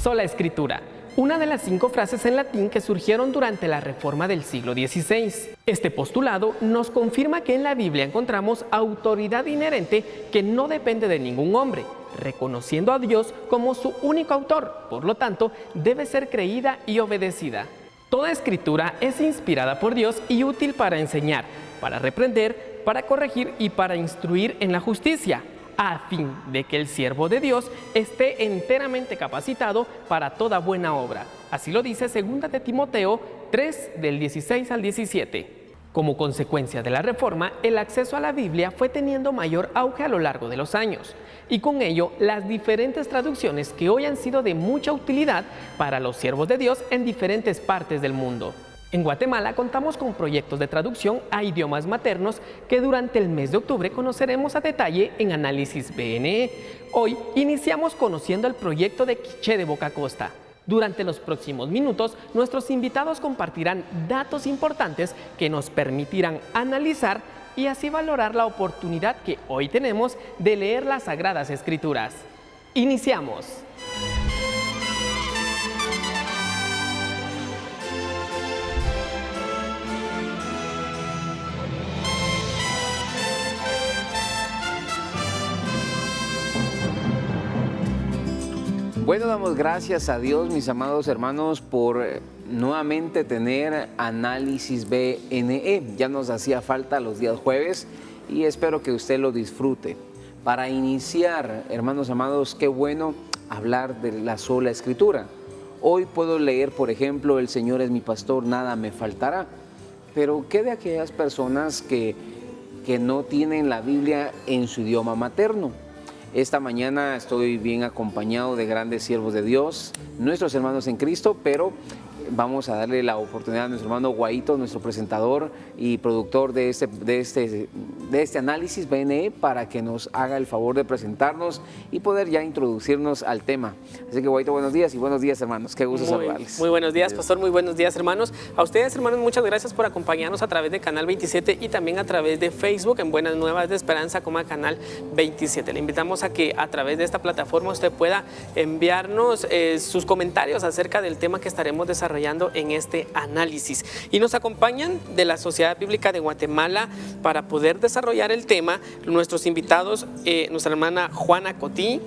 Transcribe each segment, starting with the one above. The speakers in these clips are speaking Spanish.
Sola Escritura, una de las 5 frases en latín que surgieron durante la Reforma del siglo XVI. Este postulado nos confirma que en la Biblia encontramos autoridad inherente que no depende de ningún hombre, reconociendo a Dios como su único autor, por lo tanto, debe ser creída y obedecida. Toda escritura es inspirada por Dios y útil para enseñar, para reprender, para corregir y para instruir en la justicia, a fin de que el siervo de Dios esté enteramente capacitado para toda buena obra. Así lo dice 2 de Timoteo 3, del 16 al 17. Como consecuencia de la Reforma, el acceso a la Biblia fue teniendo mayor auge a lo largo de los años, y con ello las diferentes traducciones que hoy han sido de mucha utilidad para los siervos de Dios en diferentes partes del mundo. En Guatemala contamos con proyectos de traducción a idiomas maternos que durante el mes de octubre conoceremos a detalle en Análisis BNE. Hoy iniciamos conociendo el proyecto de Quiché de Boca Costa. Durante los próximos minutos, nuestros invitados compartirán datos importantes que nos permitirán analizar y así valorar la oportunidad que hoy tenemos de leer las Sagradas Escrituras. ¡Iniciamos! Bueno, damos gracias a Dios, mis amados hermanos, por nuevamente tener Análisis BNE. Ya nos hacía falta los días jueves y espero que usted lo disfrute. Para iniciar, hermanos amados, qué bueno hablar de la sola Escritura. Hoy puedo leer, por ejemplo, el Señor es mi pastor, nada me faltará. Pero ¿qué de aquellas personas que no tienen la Biblia en su idioma materno? Esta mañana estoy bien acompañado de grandes siervos de Dios, nuestros hermanos en Cristo, pero vamos a darle la oportunidad a nuestro hermano Guaito, nuestro presentador y productor de este análisis BNE, para que nos haga el favor de presentarnos y poder ya introducirnos al tema. Así que Guaito, buenos días y buenos días, hermanos. Qué gusto saludarles. Muy buenos días, pastor. Muy buenos días, hermanos. A ustedes, hermanos, muchas gracias por acompañarnos a través de Canal 27 y también a través de Facebook en Buenas Nuevas de Esperanza como a Canal 27. Le invitamos a que a través de esta plataforma usted pueda enviarnos sus comentarios acerca del tema que estaremos desarrollando en este análisis. Y nos acompañan de la Sociedad Bíblica de Guatemala para poder desarrollar el tema nuestros invitados, nuestra hermana Juana Cotí,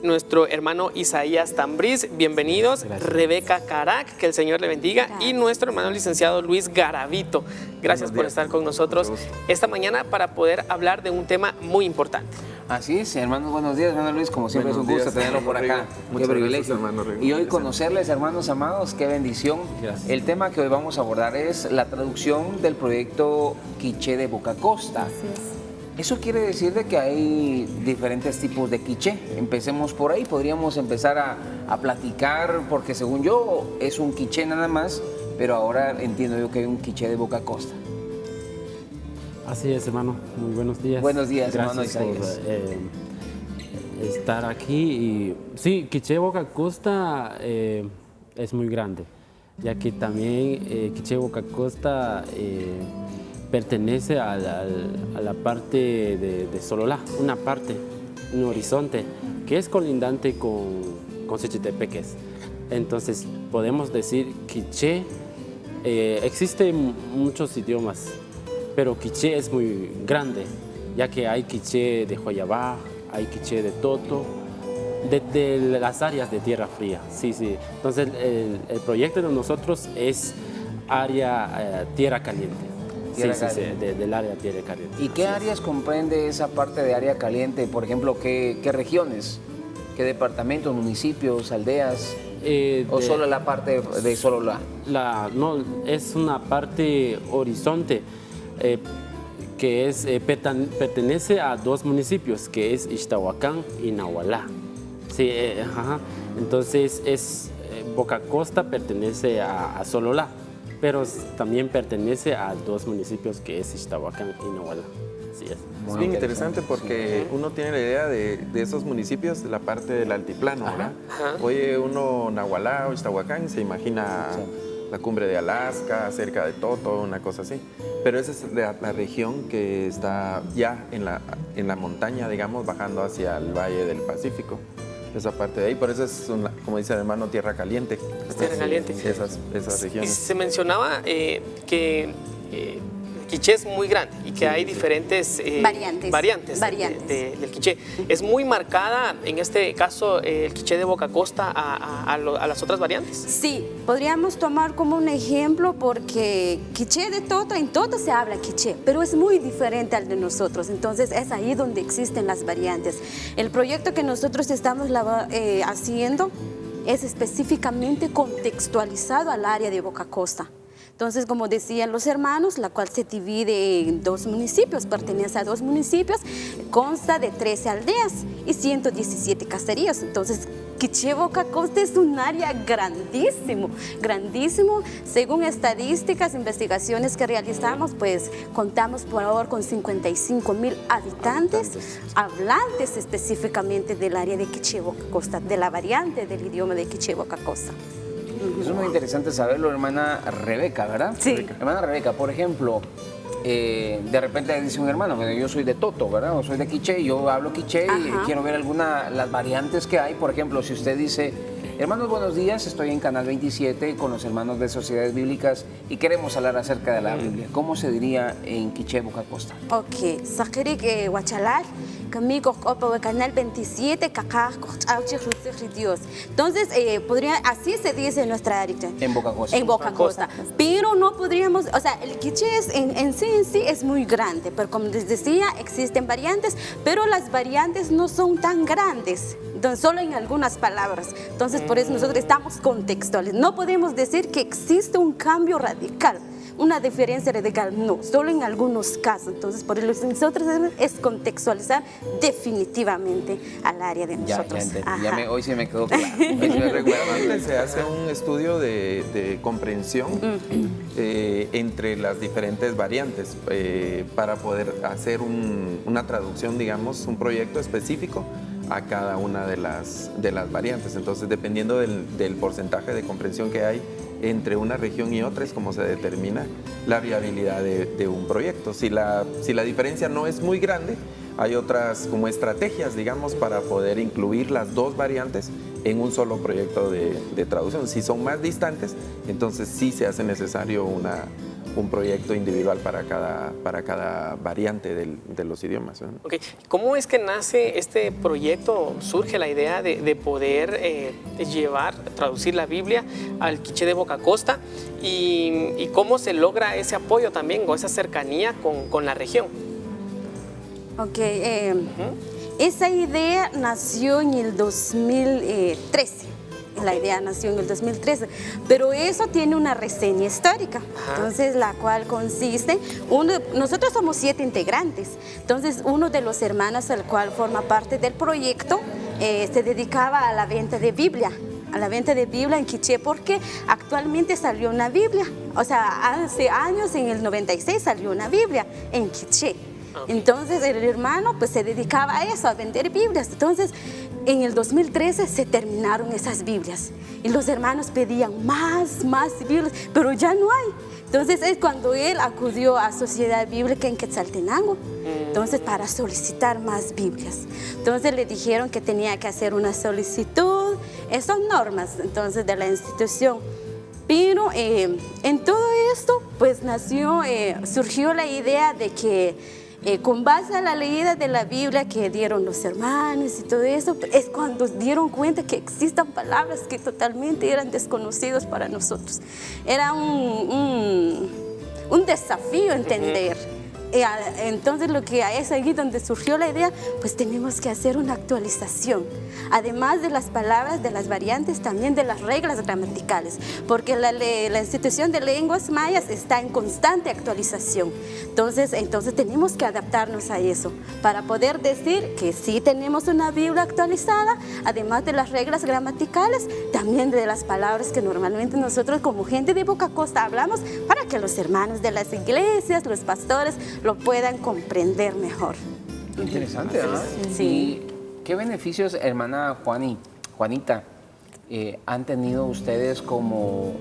nuestro hermano Isaías Tambriz, bienvenidos. Gracias. Rebeca Carac, que el Señor le bendiga. Gracias. Y nuestro hermano licenciado Luis Garavito. Gracias por estar con nosotros esta mañana para poder hablar de un tema muy importante. Así es, hermanos, buenos días, hermano Luis, como siempre buenos es un gusto tenerlo por acá. Qué privilegio. Hermano, y hoy conocerles, hermanos amados, qué bendición. Gracias. El tema que hoy vamos a abordar es la traducción del proyecto Quiché de Boca Costa. Así es. Eso quiere decir de que hay diferentes tipos de quiché. Empecemos por ahí, podríamos empezar a platicar, porque según yo es un quiché nada más, pero ahora entiendo yo que hay un quiché de Boca Costa. Así es, hermano. Muy buenos días. Buenos días, hermano Isaías. Por estar aquí. Y sí, Quiché Boca Costa es muy grande, ya que también Quiché Boca Costa pertenece a la parte de Sololá, una parte, un horizonte, que es colindante con Sechitepeques. Entonces, podemos decir Quiché, existen muchos idiomas, pero Quiché es muy grande, ya que hay Quiché de Joyabá, hay Quiché de Toto, de las áreas de Tierra Fría. Sí, sí. Entonces, el proyecto de nosotros es área Tierra Caliente. Sí, del área Tierra Caliente. ¿Y qué áreas comprende esa parte de área caliente? Por ejemplo, ¿qué regiones? ¿Qué departamentos, municipios, aldeas? ¿O solo la parte de Sololá? No, es una parte horizonte que pertenece a 2 municipios, que es Ixtahuacán y Nahualá. Sí, entonces Boca Costa pertenece a Sololá, pero también pertenece a 2 municipios, que es Ixtahuacán y Nahualá. Así es. Es bien interesante porque uno tiene la idea de esos municipios de la parte del altiplano, ¿verdad? Oye uno Nahualá o Ixtahuacán y se imagina la cumbre de Alaska, cerca de Toto, una cosa así. Pero esa es la región que está ya en la montaña, digamos, bajando hacia el Valle del Pacífico. Esa parte de ahí, por eso es como dice el hermano, tierra caliente. Tierra caliente. Esas regiones. Se mencionaba que quiché es muy grande y que hay diferentes variantes del quiché. ¿Es muy marcada en este caso el quiché de Boca Costa a las otras variantes? Sí, podríamos tomar como un ejemplo porque quiché de Toto, en Toto se habla quiché, pero es muy diferente al de nosotros, entonces es ahí donde existen las variantes. El proyecto que nosotros estamos haciendo es específicamente contextualizado al área de Boca Costa. Entonces, como decían los hermanos, la cual se divide en 2 municipios, pertenece a 2 municipios, consta de 13 aldeas y 117 caseríos. Entonces, Quiché Boca Costa es un área grandísimo, grandísimo. Según estadísticas, investigaciones que realizamos, pues contamos por ahora con 55,000 habitantes, hablantes específicamente del área de Quiché Boca Costa, de la variante del idioma de Quiché Boca Costa. Eso es muy interesante saberlo, hermana Rebeca, ¿verdad? Sí. Hermana Rebeca, por ejemplo, de repente dice un hermano, yo soy de Toto, ¿verdad? O soy de Quiché, yo hablo Quiché y quiero ver las variantes que hay. Por ejemplo, si usted dice, hermanos, buenos días, estoy en Canal 27 con los hermanos de Sociedades Bíblicas y queremos hablar acerca de la Biblia. ¿Cómo se diría en Quiché Boca Costa? Ok, Sakirik Huachalal, conmigo Canal 27, Dios. Entonces, así se dice en nuestra área. En Boca Costa. En Boca Costa. Pero no podríamos, o sea, el quiché en sí es muy grande, pero como les decía, existen variantes, pero las variantes no son tan grandes, entonces, solo en algunas palabras. Entonces, por eso nosotros estamos contextuales. No podemos decir que existe un cambio radical, una diferencia radical, no, solo en algunos casos. Entonces, por eso nosotros es contextualizar definitivamente al área de nosotros. Hoy sí me quedó claro. Regularmente se hace un estudio de comprensión entre las diferentes variantes para poder hacer una traducción, digamos, un proyecto específico a cada una de las variantes. Entonces, dependiendo del porcentaje de comprensión que hay entre una región y otra, es como se determina la viabilidad de un proyecto. Si la diferencia no es muy grande, hay otras como estrategias, digamos, para poder incluir las 2 variantes en un solo proyecto de traducción. Si son más distantes, entonces sí se hace necesario un proyecto individual para cada variante de los idiomas, ¿no? Okay. ¿Cómo es que nace este proyecto? ¿Surge la idea de poder traducir la Biblia al quiché de Boca Costa? ¿Y cómo se logra ese apoyo también o esa cercanía con la región? Ok, esa idea nació en el 2013. La idea nació en el 2013, pero eso tiene una reseña histórica, entonces la cual consiste, nosotros somos 7 integrantes, entonces uno de los hermanos al cual forma parte del proyecto se dedicaba a la venta de Biblia, en quiché, porque actualmente salió una Biblia, o sea, hace años, en el 96 salió una Biblia en quiché. Entonces el hermano pues se dedicaba a eso, a vender Biblias. Entonces en el 2013 se terminaron esas Biblias y los hermanos pedían más Biblias, pero ya no hay. Entonces es cuando él acudió a Sociedad Bíblica en Quetzaltenango, entonces para solicitar más Biblias. Entonces le dijeron que tenía que hacer una solicitud, esas normas entonces de la institución. Pero en todo esto pues surgió la idea de que con base a la leída de la Biblia que dieron los hermanos y todo eso, es cuando dieron cuenta que existen palabras que totalmente eran desconocidas para nosotros. Era un desafío entender. Entonces es ahí donde surgió la idea, pues tenemos que hacer una actualización, además de las palabras, de las variantes, también de las reglas gramaticales, porque la institución de lenguas mayas está en constante actualización. Entonces tenemos que adaptarnos a eso para poder decir que sí tenemos una Biblia actualizada, además de las reglas gramaticales, también de las palabras que normalmente nosotros como gente de Boca Costa hablamos, para que los hermanos de las iglesias, los pastores, lo puedan comprender mejor. Interesante, ¿verdad? Sí. ¿Y qué beneficios, hermana Juanita, han tenido ustedes como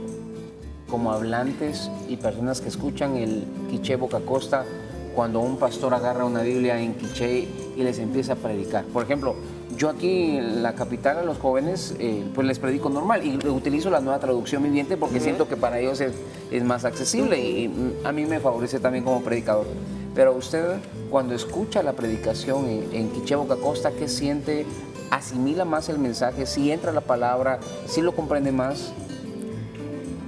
hablantes y personas que escuchan el quiché Boca Costa cuando un pastor agarra una Biblia en quiché y les empieza a predicar? Por ejemplo, Yo aquí en la capital a los jóvenes pues les predico normal y utilizo la nueva traducción viviente porque siento que para ellos es más accesible y a mí me favorece también como predicador. Pero usted cuando escucha la predicación en Quiché Boca Costa, ¿qué siente? ¿Asimila más el mensaje? ¿Sí entra la palabra? ¿Sí lo comprende más?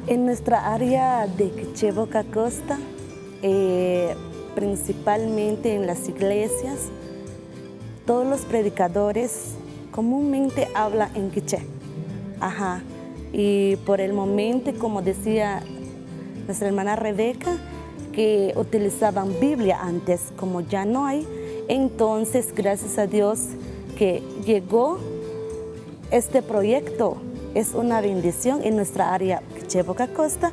En nuestra área de Quiché Boca Costa, principalmente en las iglesias, todos los predicadores comúnmente hablan en quiché. Ajá. Y por el momento, como decía nuestra hermana Rebeca, que utilizaban Biblia antes, como ya no hay, entonces gracias a Dios que llegó este proyecto. Es una bendición en nuestra área Quiché Boca Costa.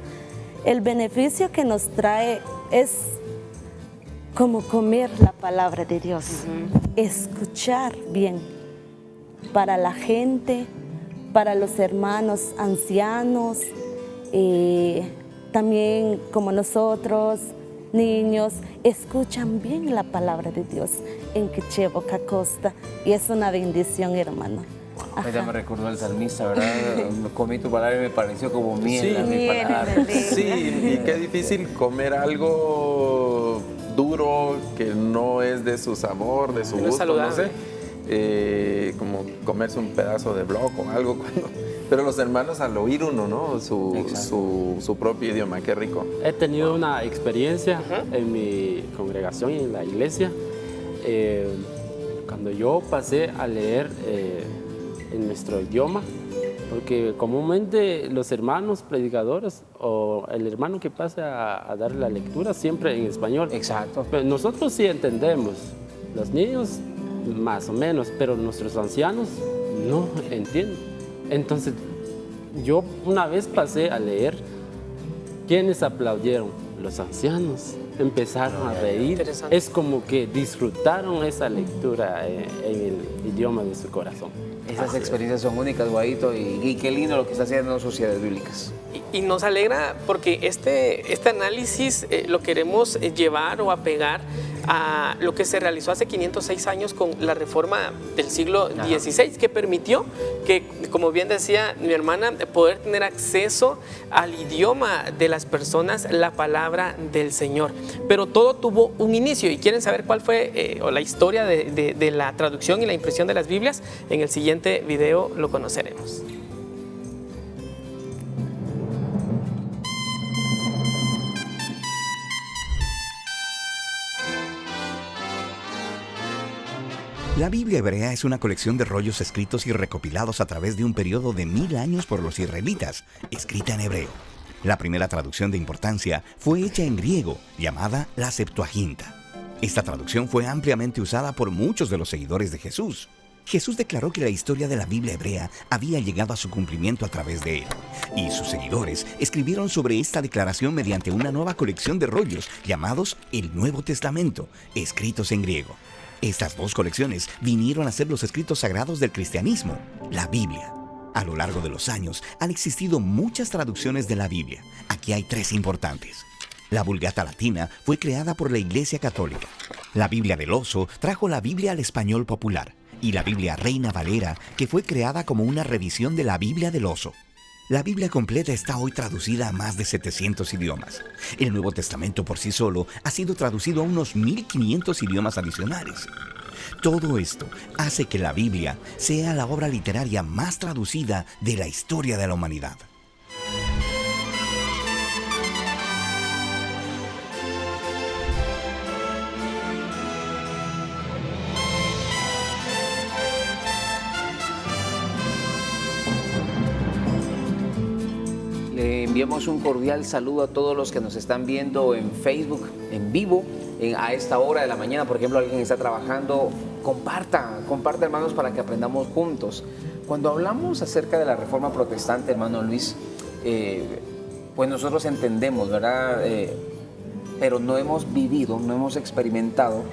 El beneficio que nos trae es como comer la palabra de Dios, escuchar bien para la gente, para los hermanos ancianos, también como nosotros, niños, escuchan bien la palabra de Dios en Quiché Boca Costa y es una bendición, hermano. Ya me recordó el salmista, ¿verdad? Comí tu palabra y me pareció como miel a mi palabra. Sí, y qué difícil comer algo duro que no es de su sabor, de su gusto, no sé. Como comerse un pedazo de bloco o algo. Pero los hermanos al oír uno, ¿no? Su propio idioma, qué rico. He tenido una experiencia en mi congregación y en la iglesia. Cuando yo pasé a leer en nuestro idioma, porque comúnmente los hermanos predicadores o el hermano que pasa a dar la lectura siempre en español. Exacto. Pero nosotros sí entendemos, los niños más o menos, pero nuestros ancianos no entienden. Entonces yo una vez pasé a leer, ¿quiénes aplaudieron? Los ancianos. Empezaron a reír. Es como que disfrutaron esa lectura en el idioma de su corazón. Esas experiencias son únicas, Guaito, y qué lindo lo que está haciendo Sociedades Bíblicas. Y nos alegra porque este análisis lo queremos llevar o apegar a lo que se realizó hace 506 años con la reforma del siglo XVI, que permitió que, como bien decía mi hermana, poder tener acceso al idioma de las personas, la palabra del Señor. Pero todo tuvo un inicio y quieren saber cuál fue o la historia de la traducción y la impresión de las Biblias. En el siguiente video lo conoceremos. La Biblia hebrea es una colección de rollos escritos y recopilados a través de un periodo de 1000 años por los israelitas, escrita en hebreo. La primera traducción de importancia fue hecha en griego, llamada la Septuaginta. Esta traducción fue ampliamente usada por muchos de los seguidores de Jesús. Jesús declaró que la historia de la Biblia hebrea había llegado a su cumplimiento a través de él, y sus seguidores escribieron sobre esta declaración mediante una nueva colección de rollos llamados el Nuevo Testamento, escritos en griego. Estas dos colecciones vinieron a ser los escritos sagrados del cristianismo, la Biblia. A lo largo de los años han existido muchas traducciones de la Biblia. Aquí hay 3 importantes. La Vulgata Latina fue creada por la Iglesia Católica. La Biblia del Oso trajo la Biblia al español popular. Y la Biblia Reina Valera, que fue creada como una revisión de la Biblia del Oso. La Biblia completa está hoy traducida a más de 700 idiomas. El Nuevo Testamento por sí solo ha sido traducido a unos 1500 idiomas adicionales. Todo esto hace que la Biblia sea la obra literaria más traducida de la historia de la humanidad. Le enviamos un cordial saludo a todos los que nos están viendo en Facebook, en vivo, a esta hora de la mañana. Por ejemplo, alguien está trabajando, comparta hermanos para que aprendamos juntos. Cuando hablamos acerca de la Reforma Protestante, hermano Luis, pues nosotros entendemos, ¿verdad? Pero no hemos vivido, no hemos experimentado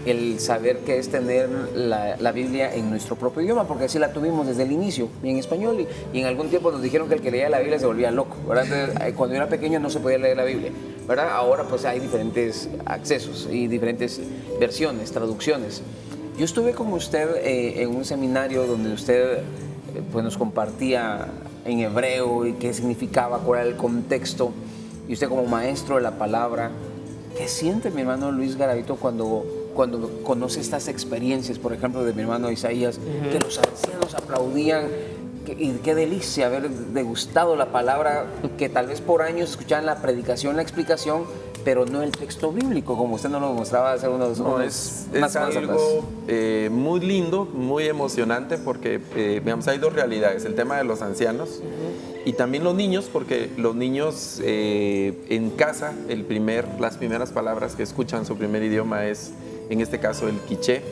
el saber qué es tener la Biblia en nuestro propio idioma, porque así la tuvimos desde el inicio, en español, y en algún tiempo nos dijeron que el que leía la Biblia se volvía loco, ¿verdad? Entonces, cuando yo era pequeño no se podía leer la Biblia, ¿verdad? Ahora pues hay diferentes accesos y diferentes versiones, traducciones. Yo estuve como usted en un seminario donde usted pues nos compartía en hebreo y qué significaba, cuál era el contexto, y usted como maestro de la palabra, ¿qué siente mi hermano Luis Garavito cuando conoce estas experiencias, por ejemplo, de mi hermano Isaías, que los ancianos aplaudían? Y qué delicia haber degustado la palabra, que tal vez por años escuchaban la predicación, la explicación, pero no el texto bíblico, como usted nos lo mostraba hace unas algo muy lindo, muy emocionante, porque digamos, hay dos realidades: el tema de los ancianos y también los niños, porque los niños en casa, las primeras palabras que escuchan, su primer idioma es, en este caso, el quiché.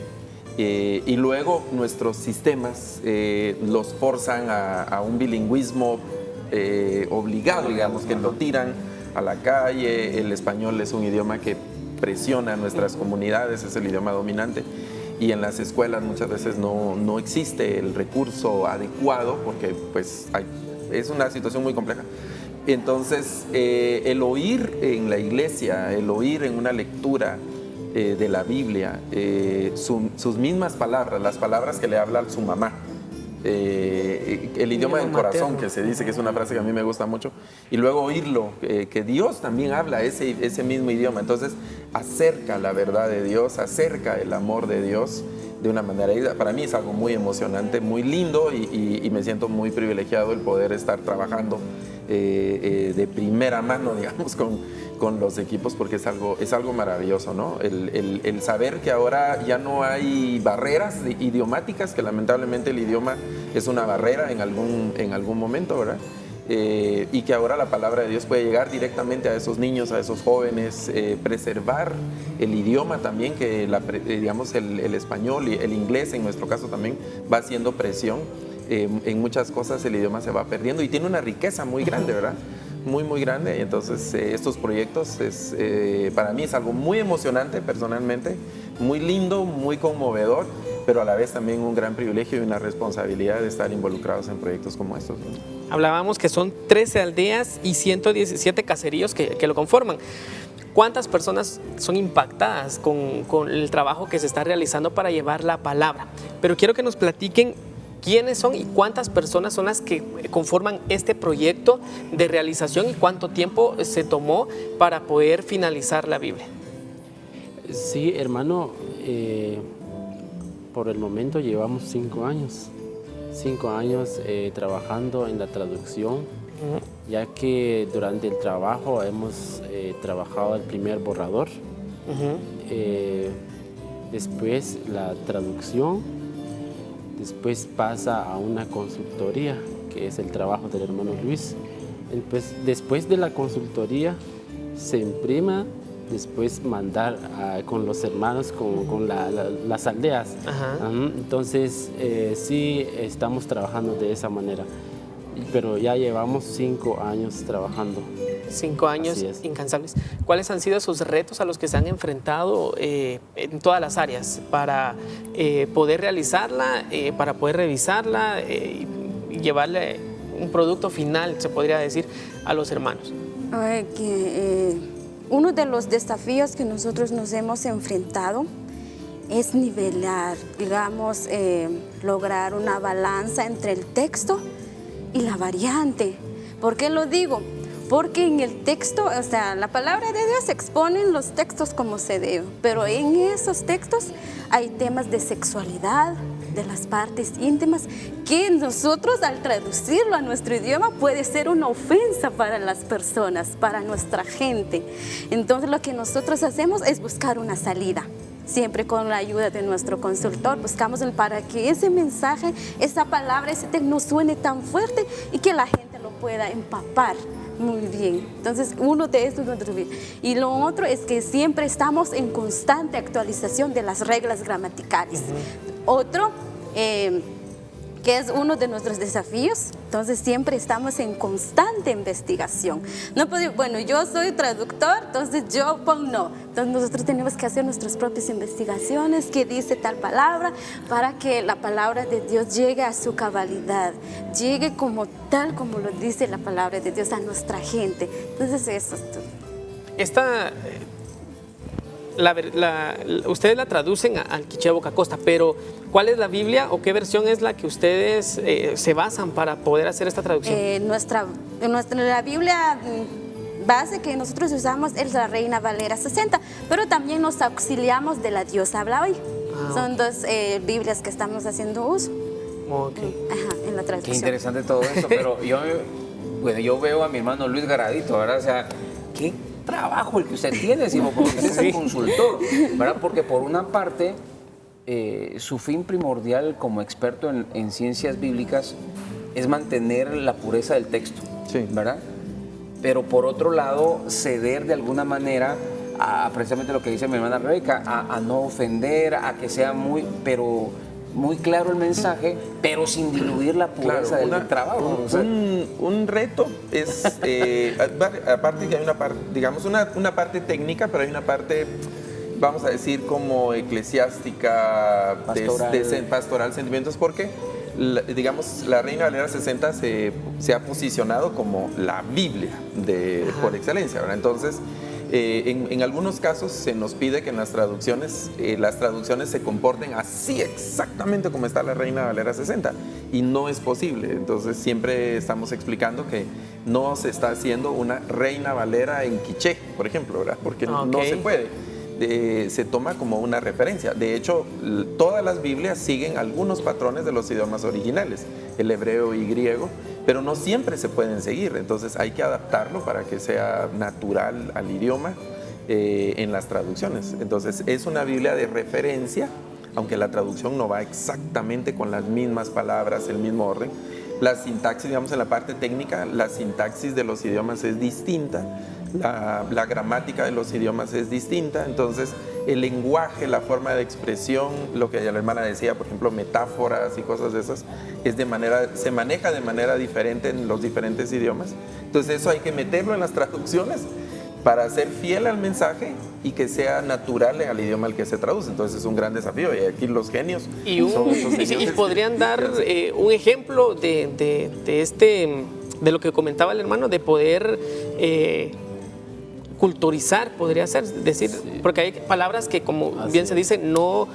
Y luego nuestros sistemas los forzan a un bilingüismo obligado, digamos, que lo tiran a la calle. El español es un idioma que presiona a nuestras comunidades, es el idioma dominante, y en las escuelas muchas veces no existe el recurso adecuado, porque pues es una situación muy compleja. Entonces, el oír en la iglesia, el oír en una lectura de la Biblia, sus mismas palabras, las palabras que le habla su mamá, el idioma del corazón, que se dice, que es una frase que a mí me gusta mucho, y luego oírlo, que Dios también habla ese mismo idioma. Entonces acerca la verdad de Dios, acerca el amor de Dios de una manera, para mí es algo muy emocionante, muy lindo, y me siento muy privilegiado el poder estar trabajando de primera mano, digamos, con los equipos, porque es algo maravilloso, ¿no? El saber que ahora ya no hay barreras idiomáticas, que lamentablemente el idioma es una barrera en algún momento, ¿verdad? Y que ahora la palabra de Dios puede llegar directamente a esos niños, a esos jóvenes, preservar el idioma también, que digamos el español y el inglés en nuestro caso también va haciendo presión. En muchas cosas el idioma se va perdiendo y tiene una riqueza muy grande, ¿verdad? Muy, muy grande. Y entonces estos proyectos para mí es algo muy emocionante personalmente, muy lindo, muy conmovedor, pero a la vez también un gran privilegio y una responsabilidad de estar involucrados en proyectos como estos, ¿no? Hablábamos que son 13 aldeas y 117 caseríos que lo conforman. ¿Cuántas personas son impactadas con el trabajo que se está realizando para llevar la palabra? Pero quiero que nos platiquen quiénes son y cuántas personas son las que conforman este proyecto de realización y cuánto tiempo se tomó para poder finalizar la Biblia. Sí, hermano, por el momento llevamos 5 años. 5 años trabajando en la traducción, ya que durante el trabajo hemos trabajado el primer borrador, después la traducción, después pasa a una consultoría, que es el trabajo del hermano Luis. Después de la consultoría se imprima, después mandar con los hermanos, con las aldeas. Entonces, sí estamos trabajando de esa manera, pero ya llevamos 5 años trabajando. 5 años incansables. ¿Cuáles han sido esos retos a los que se han enfrentado en todas las áreas para poder realizarla, para poder revisarla y llevarle un producto final, se podría decir, a los hermanos? Uno de los desafíos que nosotros nos hemos enfrentado es nivelar, digamos, lograr una balanza entre el texto y la variante. ¿Por qué lo digo? Porque en el texto, o sea, la palabra de Dios expone en los textos como se debe, pero en esos textos hay temas de sexualidad, de las partes íntimas, que nosotros al traducirlo a nuestro idioma puede ser una ofensa para las personas, para nuestra gente. Entonces lo que nosotros hacemos es buscar una salida. Siempre con la ayuda de nuestro consultor buscamos para que ese mensaje, esa palabra, ese texto no suene tan fuerte y que la gente lo pueda empapar muy bien. Entonces uno de estos es nuestro bien. Y lo otro es que siempre estamos en constante actualización de las reglas gramaticales. Otro que es uno de nuestros desafíos, entonces siempre estamos en constante investigación. No puedo, bueno, yo soy traductor, entonces yo no. Entonces nosotros tenemos que hacer nuestras propias investigaciones, qué dice tal palabra, para que la palabra de Dios llegue a su cabalidad, llegue como tal como lo dice la palabra de Dios a nuestra gente. Entonces eso es todo. ustedes la traducen al quiché Boca Costa, pero ¿cuál es la Biblia o qué versión es la que ustedes se basan para poder hacer esta traducción? La Biblia base que nosotros usamos es la Reina Valera 60, pero también nos auxiliamos de la Dios habla hoy. Son dos Biblias que estamos haciendo uso. Ajá, en la traducción. Qué interesante todo eso, pero yo veo a mi hermano Luis Garadito, ¿verdad? O sea, qué trabajo el que usted tiene, sino porque usted es un consultor, ¿verdad? Porque por una parte, su fin primordial como experto en ciencias bíblicas es mantener la pureza del texto, ¿verdad? Pero por otro lado, ceder de alguna manera a precisamente lo que dice mi hermana Rebeca, a no ofender, a que sea muy claro el mensaje, pero sin diluir la pureza del trabajo. Un reto es, aparte que hay una parte, digamos, una parte técnica, pero hay una parte, vamos a decir, como eclesiástica, pastoral, sentimientos, porque digamos, la Reina Valera 60 se ha posicionado como la Biblia por excelencia, ¿verdad? Entonces, en algunos casos se nos pide que en las traducciones se comporten así exactamente como está la Reina Valera 60 y no es posible. Entonces siempre estamos explicando que no se está haciendo una Reina Valera en quiché, por ejemplo, ¿verdad? Porque no se puede. Se toma como una referencia. De hecho, todas las Biblias siguen algunos patrones de los idiomas originales, el hebreo y griego, pero no siempre se pueden seguir. Entonces hay que adaptarlo para que sea natural al idioma en las traducciones. Entonces es una Biblia de referencia, aunque la traducción no va exactamente con las mismas palabras, el mismo orden. La sintaxis, digamos, en la parte técnica, la sintaxis de los idiomas es distinta. La gramática de los idiomas es distinta, entonces el lenguaje, la forma de expresión, lo que la hermana decía, por ejemplo, metáforas y cosas de esas, se maneja de manera diferente en los diferentes idiomas. Entonces eso hay que meterlo en las traducciones para ser fiel al mensaje y que sea natural al idioma al que se traduce. Entonces es un gran desafío y aquí los genios son estos señores. ¿Y podrían dar un ejemplo de lo que comentaba el hermano, de poder culturizar, podría ser, decir, porque hay palabras que, como bien se dice, no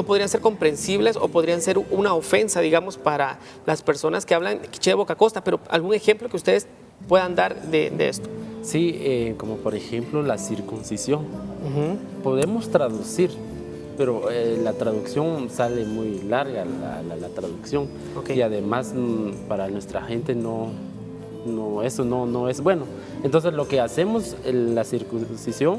podrían ser comprensibles o podrían ser una ofensa, digamos, para las personas que hablan quiché Boca Costa, pero algún ejemplo que ustedes puedan dar de esto. Sí, como por ejemplo la circuncisión. Podemos traducir, pero la traducción sale muy larga, la traducción. Y además para nuestra gente eso no es bueno. Entonces lo que hacemos en la circuncisión,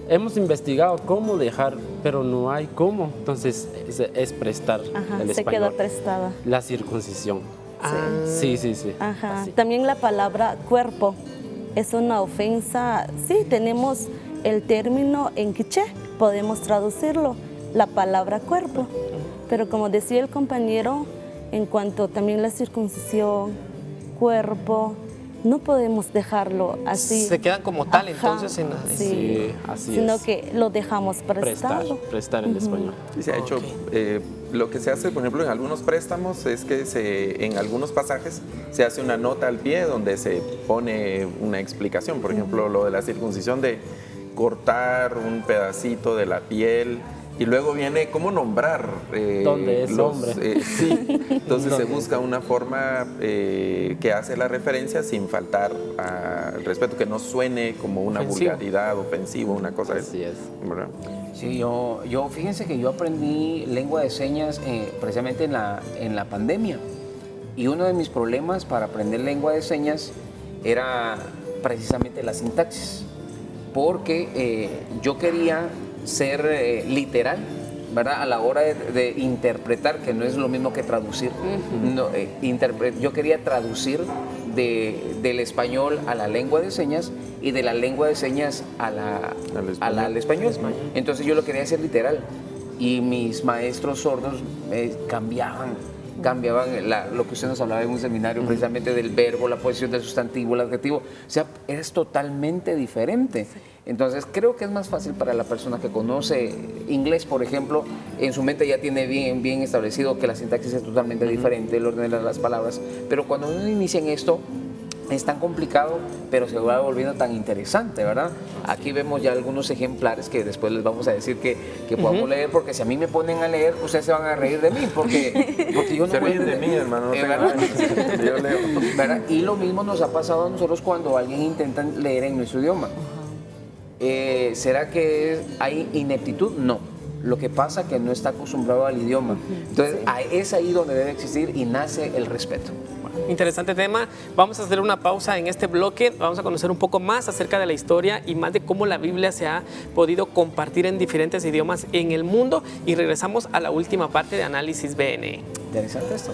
hemos investigado cómo dejar, pero no hay cómo. Entonces es prestar el español. Se queda prestada. La circuncisión. Sí. Ajá. También la palabra cuerpo es una ofensa. Sí, tenemos el término en quiché, podemos traducirlo, la palabra cuerpo. Pero como decía el compañero, en cuanto también la circuncisión, cuerpo, no podemos dejarlo así. Se quedan como tal, entonces. Sí, así sino es. que lo dejamos prestado. Prestar el español. Y se ha hecho, lo que se hace, por ejemplo, en algunos préstamos es que en algunos pasajes se hace una nota al pie donde se pone una explicación. Por ejemplo, lo de la circuncisión, de cortar un pedacito de la piel. Y luego viene cómo nombrar ¿dónde es hombre? Sí, entonces se busca una forma que hace la referencia sin faltar al respeto, que no suene como una vulgaridad, ofensivo, una cosa así es. ¿Verdad? Sí, fíjense que yo aprendí lengua de señas precisamente en la pandemia, y uno de mis problemas para aprender lengua de señas era precisamente la sintaxis, porque yo quería ser literal, ¿verdad? A la hora de interpretar, que no es lo mismo que traducir. Yo quería traducir del español a la lengua de señas y de la lengua de señas al español. Entonces yo lo quería hacer literal y mis maestros sordos cambiaban lo que usted nos hablaba en un seminario, precisamente del verbo, la posición del sustantivo, el adjetivo. O sea, es totalmente diferente. Entonces, creo que es más fácil para la persona que conoce inglés, por ejemplo, en su mente ya tiene bien establecido que la sintaxis es totalmente diferente, el orden de las palabras. Pero cuando uno inicia en esto, es tan complicado, pero se va volviendo tan interesante, ¿verdad? Aquí vemos ya algunos ejemplares que después les vamos a decir que podamos leer, porque si a mí me ponen a leer, ustedes se van a reír de mí, porque yo no Se puedo ríen de entender. mí, hermano. No ¿Verdad? yo leo. ¿Verdad? Y lo mismo nos ha pasado a nosotros cuando alguien intenta leer en nuestro idioma. ¿Será que hay ineptitud? No. Lo que pasa es que no está acostumbrado al idioma. Entonces, es ahí donde debe existir y nace el respeto. Interesante tema. Vamos a hacer una pausa en este bloque. Vamos a conocer un poco más acerca de la historia y más de cómo la Biblia se ha podido compartir en diferentes idiomas en el mundo. Y regresamos a la última parte de Análisis BNE. Interesante esto.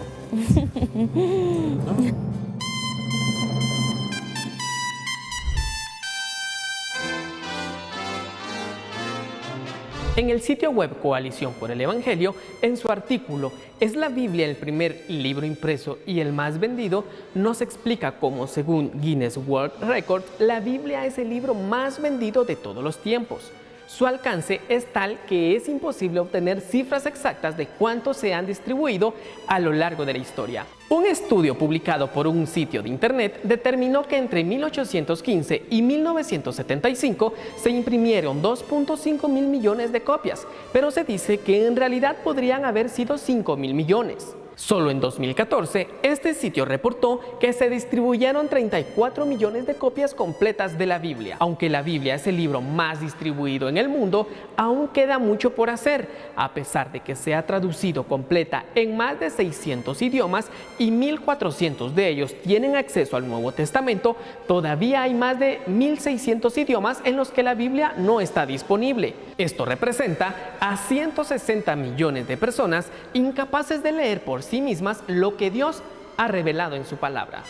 En el sitio web Coalición por el Evangelio, en su artículo ¿Es la Biblia el primer libro impreso y el más vendido?, nos explica cómo, según Guinness World Records, la Biblia es el libro más vendido de todos los tiempos. Su alcance es tal que es imposible obtener cifras exactas de cuántos se han distribuido a lo largo de la historia. Un estudio publicado por un sitio de internet determinó que entre 1815 y 1975 se imprimieron 2.5 mil millones de copias, pero se dice que en realidad podrían haber sido 5 mil millones. Solo en 2014, este sitio reportó que se distribuyeron 34 millones de copias completas de la Biblia. Aunque la Biblia es el libro más distribuido en el mundo, aún queda mucho por hacer. A pesar de que se ha traducido completa en más de 600 idiomas y 1.400 de ellos tienen acceso al Nuevo Testamento, todavía hay más de 1.600 idiomas en los que la Biblia no está disponible. Esto representa a 160 millones de personas incapaces de leer por sí mismas lo que Dios ha revelado en su palabra.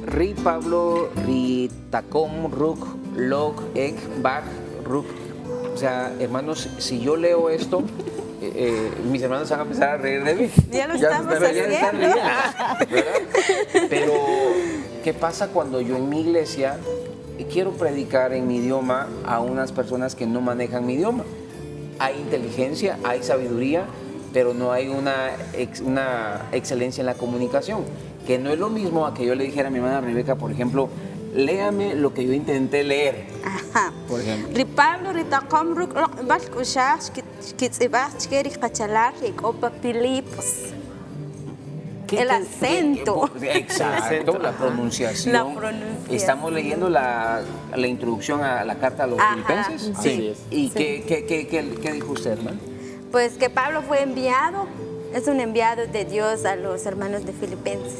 Ri Pablo Ritacom Ruk Log Ek Bak Ruk. O sea, hermanos, si yo leo esto, mis hermanos van a empezar a reír de mí. Ya lo Ya estamos se están haciendo. riendo, ¿verdad? Pero, ¿qué pasa cuando yo en mi iglesia quiero predicar en mi idioma a unas personas que no manejan mi idioma? Hay inteligencia, hay sabiduría, pero no hay una excelencia en la comunicación. Que no es lo mismo a que yo le dijera a mi hermana Rebeca, por ejemplo, léame lo que yo intenté leer. Ajá. Por ejemplo. Ripablo Ritacom Ruk Balkushash Kitzibachkeri Kachalar Opa Pilipos. El acento. Exacto, la pronunciación. La pronunciación. Estamos leyendo la introducción a la carta a los filipenses. Sí. Así es. ¿Y Sí. qué dijo usted, hermano? Pues que Pablo fue enviado, es un enviado de Dios a los hermanos de Filipenses.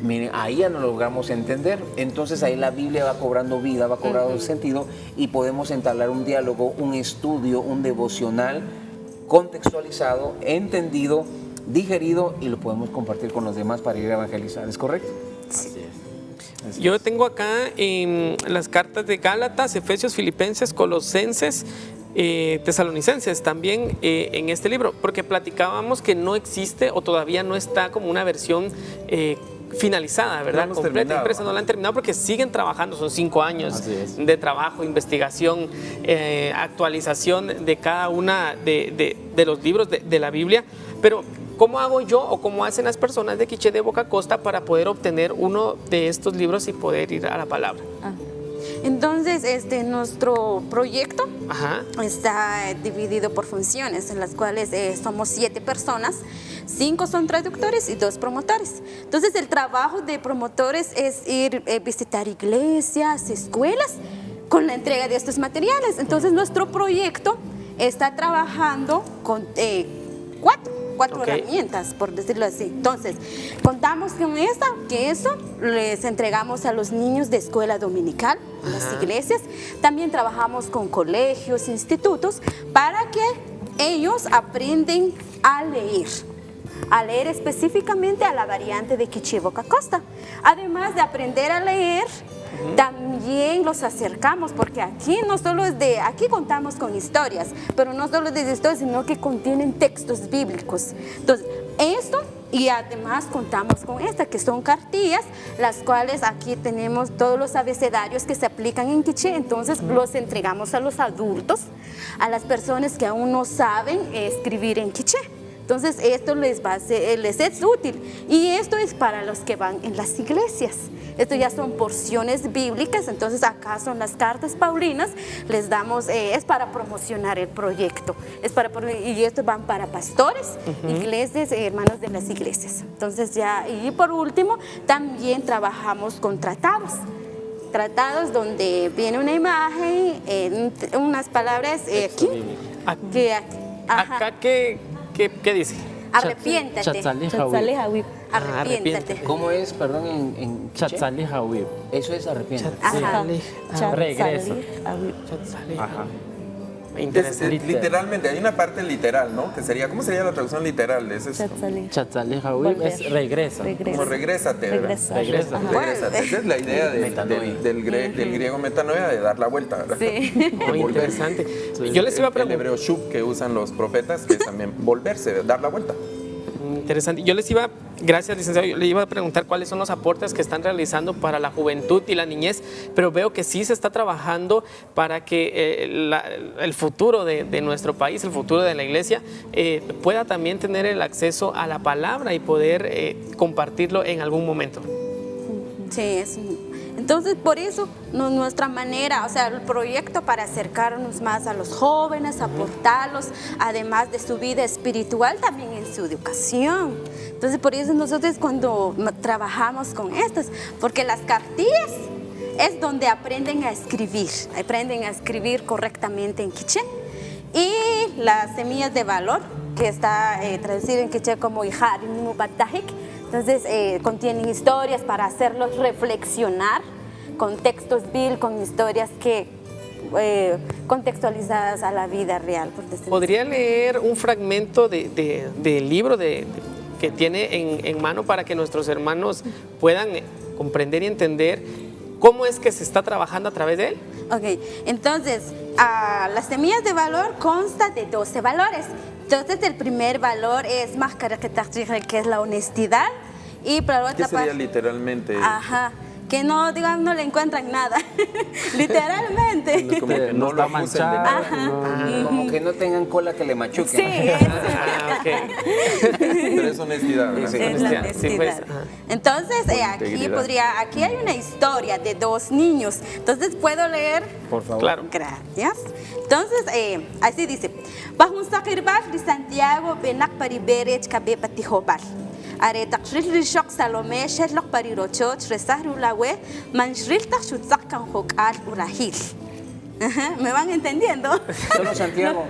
Miren, ahí ya no lo logramos entender. Entonces ahí la Biblia va cobrando vida, va cobrando sentido y podemos entablar un diálogo, un estudio, un devocional contextualizado, entendido, digerido y lo podemos compartir con los demás para ir a evangelizar. ¿Es correcto? Yo tengo acá en las cartas de Gálatas, Efesios, Filipenses, Colosenses, Tesalonicenses también en este libro, porque platicábamos que no existe o todavía no está como una versión finalizada, ¿verdad? hemos Completa, terminado. impresa, no la han terminado porque siguen trabajando, son 5 años Así es. de trabajo, investigación, actualización de cada una de los libros de la Biblia, pero ¿cómo hago yo o cómo hacen las personas de Quiché de Boca Costa para poder obtener uno de estos libros y poder ir a la palabra? Entonces, nuestro proyecto Ajá. está dividido por funciones, en las cuales somos 7 personas, 5 son traductores y 2 promotores. Entonces, el trabajo de promotores es ir visitar iglesias, escuelas, con la entrega de estos materiales. Entonces, nuestro proyecto está trabajando con 4 Ok. herramientas, por decirlo así. Entonces, contamos con que eso les entregamos a los niños de escuela dominical, a las iglesias. También trabajamos con colegios, institutos, para que ellos aprenden a leer específicamente a la variante de Quiché Boca Costa. Además de aprender a leer, también los acercamos, porque aquí no solo aquí contamos con historias, pero no solo de historias, sino que contienen textos bíblicos. Entonces, esto Y además contamos con esta, que son cartillas, las cuales aquí tenemos todos los abecedarios que se aplican en quiché, entonces los entregamos a los adultos, a las personas que aún no saben escribir en quiché. Entonces esto les es útil, y esto es para los que van en las iglesias. Esto ya son porciones bíblicas, entonces acá son las cartas paulinas, les damos, es para promocionar el proyecto, y esto van para pastores, iglesias, hermanos de las iglesias. Entonces ya, y por último, también trabajamos con tratados donde viene una imagen, unas palabras aquí, Acá, ¿qué dice? arrepiéntate. Chatzalej Awib. Arrepiéntate. ¿Cómo es, perdón, en quiché? Chatzalej Awib. Eso es arrepiéntate. Ajá. Regresa. Ajá. Es, Interesante. literalmente, hay una parte literal, ¿no? Que sería, ¿cómo sería la traducción literal? Es Chatzalej Awib es regresa. como regrésate, ¿verdad? Regresa. Regresa. Ajá. Regrésate. Esa es la idea del griego metanoia, de dar la vuelta, ¿verdad? Sí. Muy interesante. Yo les iba a El preguntar. hebreo shub que usan los profetas, que es también volverse, dar la vuelta. Interesante. Gracias, licenciado, yo le iba a preguntar cuáles son los aportes que están realizando para la juventud y la niñez, pero veo que sí se está trabajando para que el futuro de nuestro país, el futuro de la iglesia, pueda también tener el acceso a la palabra y poder compartirlo en algún momento. Sí, entonces por eso nuestra manera, o sea, el proyecto para acercarnos más a los jóvenes, aportarlos, además de su vida espiritual, también en su educación. Entonces por eso nosotros cuando trabajamos con estas, porque las cartillas es donde aprenden a escribir correctamente en quiché, y las semillas de valor, que está traducido en quiché como Ihar Mubatajik. Entonces contienen historias para hacerlos reflexionar, con textos bíblicos, con historias que contextualizadas a la vida real. Por decirlo ¿Podría leer un fragmento del libro que tiene en mano para que nuestros hermanos puedan comprender y entender cómo es que se está trabajando a través de él? Ok, entonces las semillas de valor consta de 12 valores. Entonces el primer valor es más que es la honestidad, y para la ¿Qué otra sería parte, literalmente? ajá, que no, digamos, no le encuentran nada, literalmente. Como que no lo acusen de nada. Como que no tengan cola que le machuquen. Sí, eso. Ok. Pero es honestidad, ¿verdad? Sí, Es la Sí, honestidad. pues, ajá. Entonces, aquí hay una historia de 2 niños. Entonces, ¿puedo leer? Por favor. Claro. Gracias. Entonces, así dice: Bahun Sakirbar de Santiago Benak Pariberech Kabe Patijobal. Are takshril rishok Salome Sherlock Parirocho Tresahru Lawe Manshril Tashutsak Kanhokal Urahil. ¿Me van entendiendo? Solo Santiago.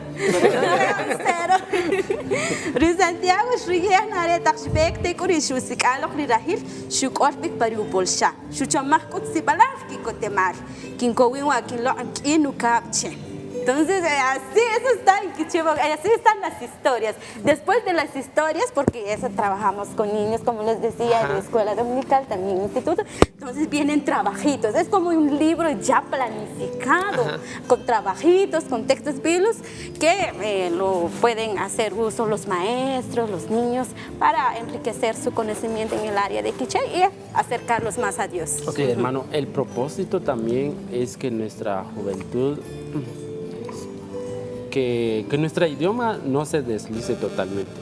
Ri Santiago Shriya Nare Takshbek Tekuri Shusik Alok Rirahil Shukorpik Pariu Bolsha Shuchamakut Sibalaf Kikotemar Kinkowiwa Kinlo Inukapche. Entonces, así eso está en Quiché Boca, así están las historias. Después de las historias, porque eso trabajamos con niños, como les decía, en la escuela dominical, también en instituto, entonces vienen trabajitos. Es como un libro ya planificado, con trabajitos, con textos bíblicos, que lo pueden hacer uso los maestros, los niños, para enriquecer su conocimiento en el área de Quiché y acercarlos más a Dios. Sí, hermano, el propósito también es que nuestra juventud, que nuestro idioma no se deslice totalmente.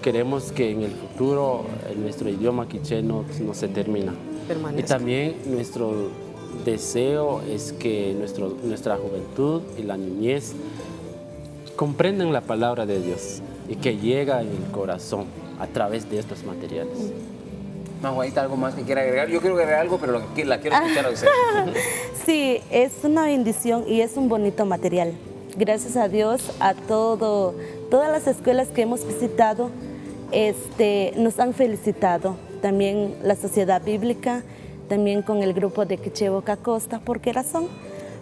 Queremos que en el futuro nuestro idioma quiché no se termina. Permanezca. Y también nuestro deseo es que nuestra juventud y la niñez comprendan la palabra de Dios y que llega en el corazón a través de estos materiales. Maguaita, ¿algo más que quiera agregar? Yo quiero agregar algo, pero la quiero escuchar a usted. Sí, es una bendición y es un bonito material. Gracias a Dios, a todas las escuelas que hemos visitado nos han felicitado. También la Sociedad Bíblica, también con el grupo de Quiché Boca Costa. ¿Por qué razón?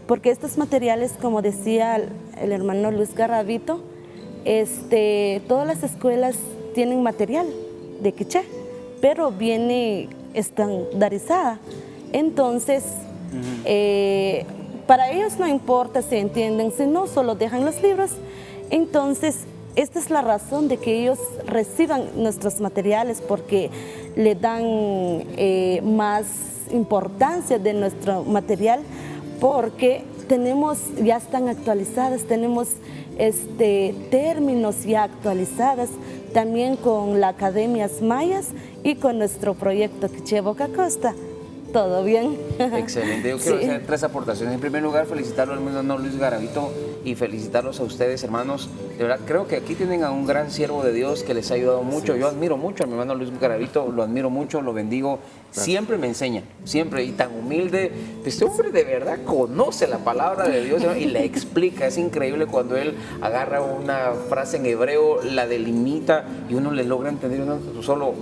Porque estos materiales, como decía el hermano Luis Garravito, todas las escuelas tienen material de quiché, pero viene estandarizada. Entonces, para ellos no importa si entienden, si no, solo dejan los libros. Entonces, esta es la razón de que ellos reciban nuestros materiales, porque le dan más importancia de nuestro material, porque ya están actualizadas, tenemos términos ya actualizados, también con la Academia Mayas y con nuestro proyecto Quiché Boca Costa. ¿Todo bien? Excelente. Yo quiero hacer 3 aportaciones. En primer lugar, felicitarlo al hermano Luis Garavito y felicitarlos a ustedes, hermanos. De verdad, creo que aquí tienen a un gran siervo de Dios que les ha ayudado mucho. Yo admiro mucho a mi hermano Luis Garavito, lo admiro mucho, lo bendigo. Siempre me enseña, siempre, y tan humilde. Este hombre de verdad conoce la palabra de Dios, ¿no? Y la explica. Es increíble cuando él agarra una frase en hebreo, la delimita y uno le logra entender, uno solo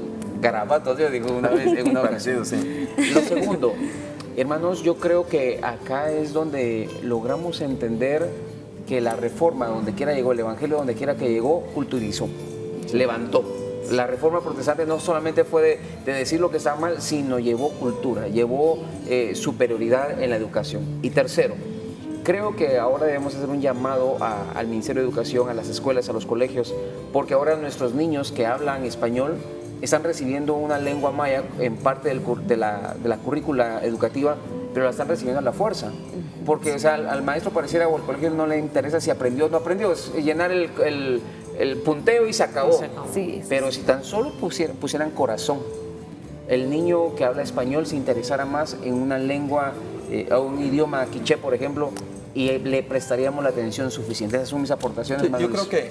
garabatos, yo digo una vez en una ocasión. Sí. Lo segundo, hermanos, yo creo que acá es donde logramos entender que la reforma, donde quiera llegó, el evangelio donde quiera que llegó, culturizó, levantó. La reforma protestante no solamente fue de decir lo que está mal, sino llevó cultura, llevó superioridad en la educación. Y tercero, creo que ahora debemos hacer un llamado al Ministerio de Educación, a las escuelas, a los colegios, porque ahora nuestros niños que hablan español están recibiendo una lengua maya en parte de la currícula educativa, pero la están recibiendo a la fuerza. Porque, o sea, al maestro pareciera o al colegio no le interesa si aprendió o no aprendió, es llenar el punteo y se acabó. Sí. Pero si tan solo pusieran corazón, el niño que habla español se interesara más en una lengua o un idioma quiché, por ejemplo, y le prestaríamos la atención suficiente. Esas son mis aportaciones. Sí, yo creo que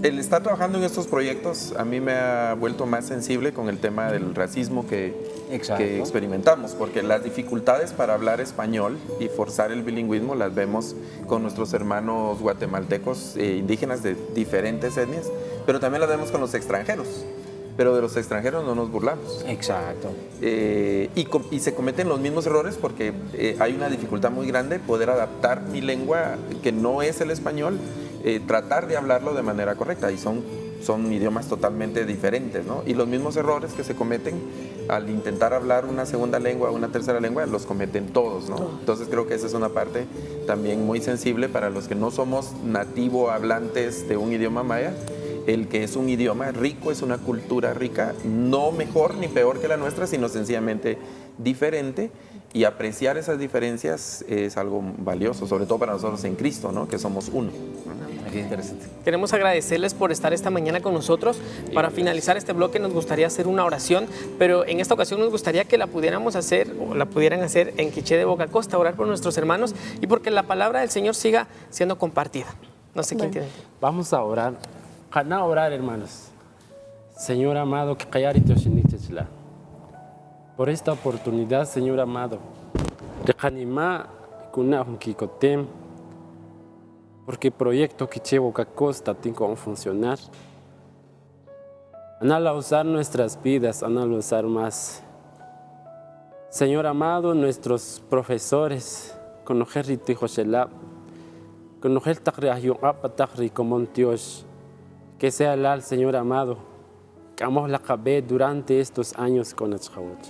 el estar trabajando en estos proyectos a mí me ha vuelto más sensible con el tema del racismo que experimentamos, porque las dificultades para hablar español y forzar el bilingüismo las vemos con nuestros hermanos guatemaltecos indígenas de diferentes etnias, pero también las vemos con los extranjeros. Pero de los extranjeros no nos burlamos. Exacto. Y se cometen los mismos errores porque hay una dificultad muy grande poder adaptar mi lengua, que no es el español, tratar de hablarlo de manera correcta, y son idiomas totalmente diferentes, ¿no? Y los mismos errores que se cometen al intentar hablar una segunda lengua o una tercera lengua los cometen todos, ¿no? Entonces creo que esa es una parte también muy sensible para los que no somos nativo hablantes de un idioma maya. El que es un idioma rico, es una cultura rica, no mejor ni peor que la nuestra, sino sencillamente diferente, y apreciar esas diferencias es algo valioso, sobre todo para nosotros en Cristo, ¿no? Que somos uno. Qué interesante. Queremos agradecerles por estar esta mañana con nosotros. Para finalizar este bloque nos gustaría hacer una oración, pero en esta ocasión nos gustaría que la pudiéramos hacer, o la pudieran hacer en quiché de Boca Costa, orar por nuestros hermanos y porque la palabra del Señor siga siendo compartida. No sé quién tiene. Vamos a orar. Cana orar, hermanos. Señor amado, que callar y te oshinichechla. Por esta oportunidad, Señor amado, de Hanima Kunahun Kikotem, porque proyecto Quiché Boca Costa tiene cómo funcionar. Anala usar nuestras vidas, anala usar más. Señor amado, nuestros profesores, conocer Rito y Josela, conocer Takriayon Apa Takri como Dios. Que sea el Señor amado, que amos la cabé durante estos años con el Chawach.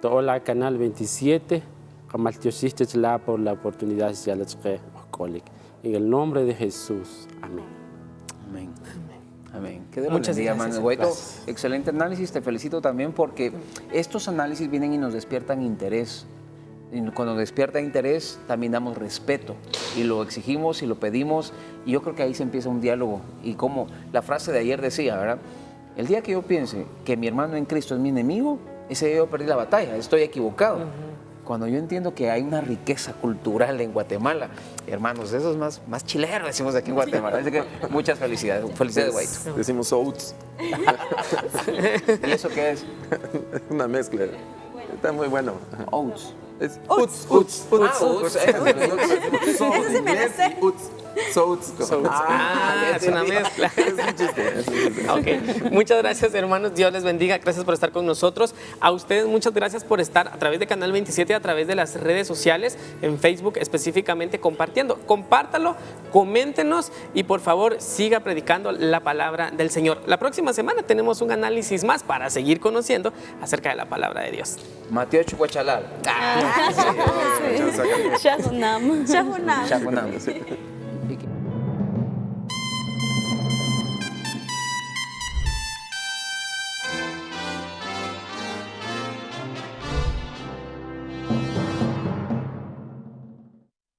Todo la Canal 27, la por la oportunidad de en el nombre de Jesús. Amén. Amén. Amén. Que Dios los bendiga, hermano Guaito. Excelente análisis, te felicito también porque estos análisis vienen y nos despiertan interés. Y cuando despierta interés, también damos respeto y lo exigimos y lo pedimos, y yo creo que ahí se empieza un diálogo. Y como la frase de ayer decía, ¿verdad? El día que yo piense que mi hermano en Cristo es mi enemigo, ese día yo perdí la batalla, estoy equivocado. Cuando yo entiendo que hay una riqueza cultural en Guatemala, hermanos, eso es más chilero, decimos aquí en Guatemala. Así que muchas felicidades. Felicidades, Guaito. Decimos oats. ¿Y eso qué es? Una mezcla. Está muy bueno. Oats. Es Uts. uts. Eso sí me lo sé. Es una mezcla. Es un chiste. Ok, muchas gracias, hermanos. Dios les bendiga. Gracias por estar con nosotros. A ustedes, muchas gracias por estar a través de Canal 27, a través de las redes sociales, en Facebook específicamente, compartiendo. Compártalo, coméntenos y por favor siga predicando la palabra del Señor. La próxima semana tenemos un análisis más para seguir conociendo acerca de la palabra de Dios. Mateo Chucuachalal. Shahunam. Shahunam. Chaconam.